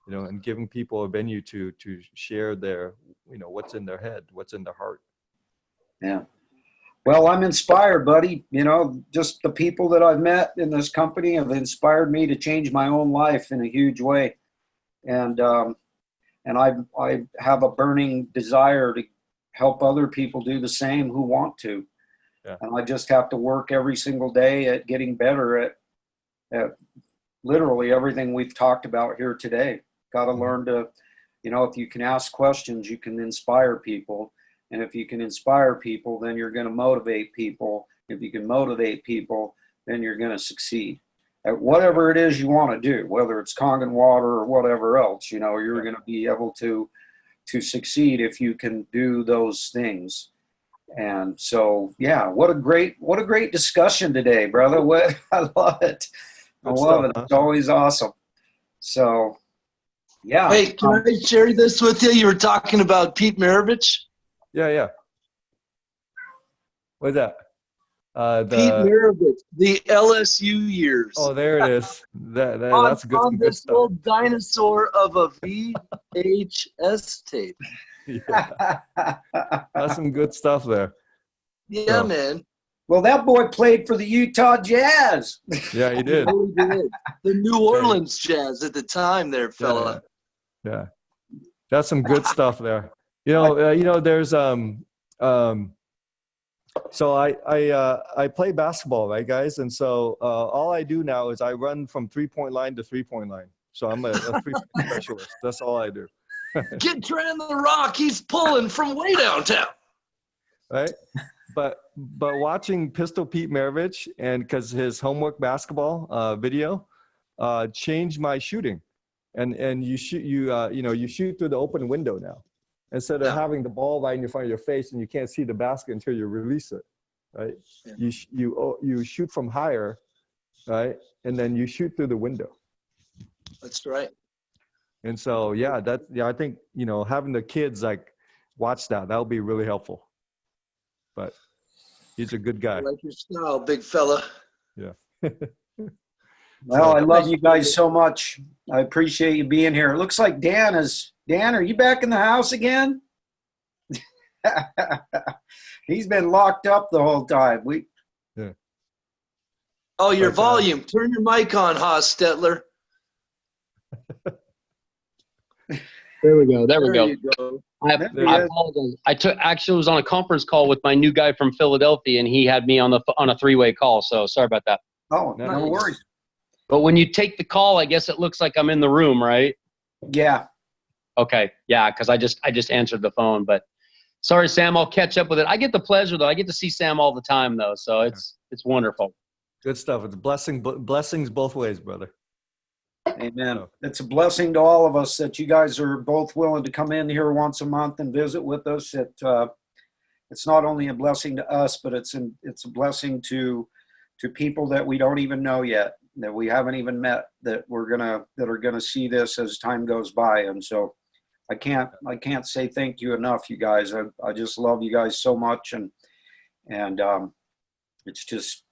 you know, and giving people a venue to share their, you know, what's in their head, what's in their heart. Yeah. Well, I'm inspired, buddy. You know, just the people that I've met in this company have inspired me to change my own life in a huge way. And I have a burning desire to help other people do the same who want to. Yeah. And I just have to work every single day at getting better at literally everything we've talked about here today. Got to learn to, you know, if you can ask questions, you can inspire people. And if you can inspire people, then you're going to motivate people. If you can motivate people, then you're going to succeed at whatever it is you want to do, whether it's Kangen water or whatever else. You know, you're going to be able to succeed if you can do those things. And so, yeah, what a great discussion today, brother. I love it. I love it. It's always awesome. So, yeah. Hey, can I share this with you? You were talking about Pete Maravich. Yeah. What's that? Pete Maravich, the LSU years. Oh, there it is. That's good. On this old dinosaur of a VHS tape. Yeah. That's some good stuff there. Yeah, man. Well, that boy played for the Utah Jazz. Yeah, he did. Oh, he did. The New Orleans Jazz at the time there, fella. Yeah. That's some good stuff there. You know, there's so I play basketball, right, guys? And so all I do now is I run from 3-point line to 3-point line. So I'm a 3-point specialist. That's all I do. Get Tran the Rock. He's pulling from way downtown. Right. But watching Pistol Pete Maravich, and because his homework basketball video changed my shooting, and you shoot through the open window now, instead of having the ball right in front of your face and you can't see the basket until you release it, right? Yeah. You shoot from higher, right, and then you shoot through the window. That's right. And so I think, you know, having the kids like watch that would be really helpful. But he's a good guy. I like your style, big fella. Yeah. Well, I love you guys so much. I appreciate you being here. It looks like Dan, are you back in the house again? He's been locked up the whole time. Yeah. Oh, your But, volume. Turn your mic on, Haas Stetler. There we go. There we go. you go. I There he is. apologize. Actually was on a conference call with my new guy from Philadelphia, and he had me on a three-way call. So sorry about that. Oh, Nice. no worries. But when you take the call, I guess it looks like I'm in the room, right? Yeah. Okay. Yeah, because I just answered the phone. But sorry, Sam. I'll catch up with it. I get the pleasure though. I get to see Sam all the time though, so it's wonderful. Good stuff. It's a blessings both ways, brother. Amen. Oh. It's a blessing to all of us that you guys are both willing to come in here once a month and visit with us. It's not only a blessing to us, but it's a blessing to people that we don't even know yet, that we haven't even met, that are gonna see this as time goes by. And so I can't say thank you enough, you guys. I just love you guys so much, and it's just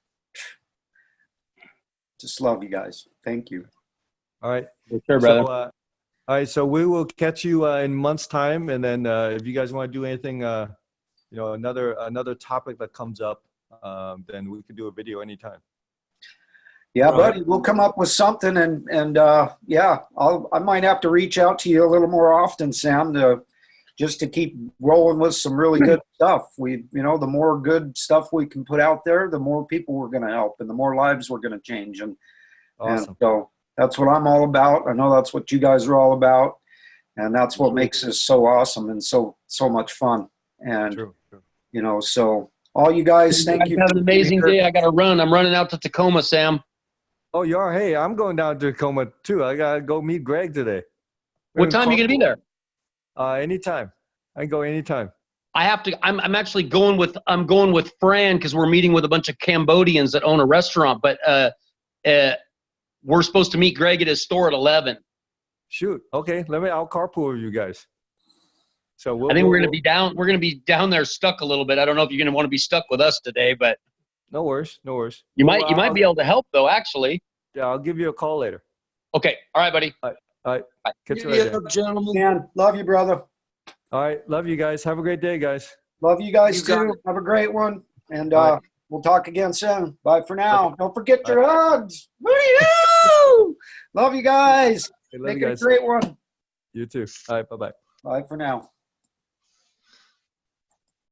love you guys. Thank you. All right. Sure, brother. So, all right. So we will catch you in months' time, and then if you guys want to do anything, another topic that comes up, then we can do a video anytime. Yeah, Right. buddy, we'll come up with something, and yeah, I might have to reach out to you a little more often, Sam, just to keep rolling with some really good stuff. The more good stuff we can put out there, the more people we're going to help, and the more lives we're going to change. And Awesome. so that's what I'm all about. I know that's what you guys are all about, and that's what makes this so awesome and so much fun. And True. so all you guys, thank you. Have an amazing day. I got to run. I'm running out to Tacoma, Sam. Oh, you are? Hey, I'm going down to Tacoma too. I gotta go meet Greg today. What time are you going to be there? Anytime. I can go anytime. I have to. I'm actually going with Tran because we're meeting with a bunch of Cambodians that own a restaurant. But we're supposed to meet Greg at his store at 11. Shoot. Okay. I'll carpool with you guys. So I think we're going to be down. We're going to be down there stuck a little bit. I don't know if you're going to want to be stuck with us today, but No worries. you might be able to help though. Actually. Yeah, I'll give you a call later. Okay. All right, buddy. All right. Bye. Catch you Giddy later. up, gentlemen. Man, love you, brother. All right. Love you guys. Have a great day, guys. Love you guys You got too. it. Have a great one. And All right. we'll talk again soon. Bye for now. Okay. Don't forget your hugs. Woo-hoo! Love you guys. Hey, love Make you it a guys. great one. You too. All right. Bye-bye. Bye for now.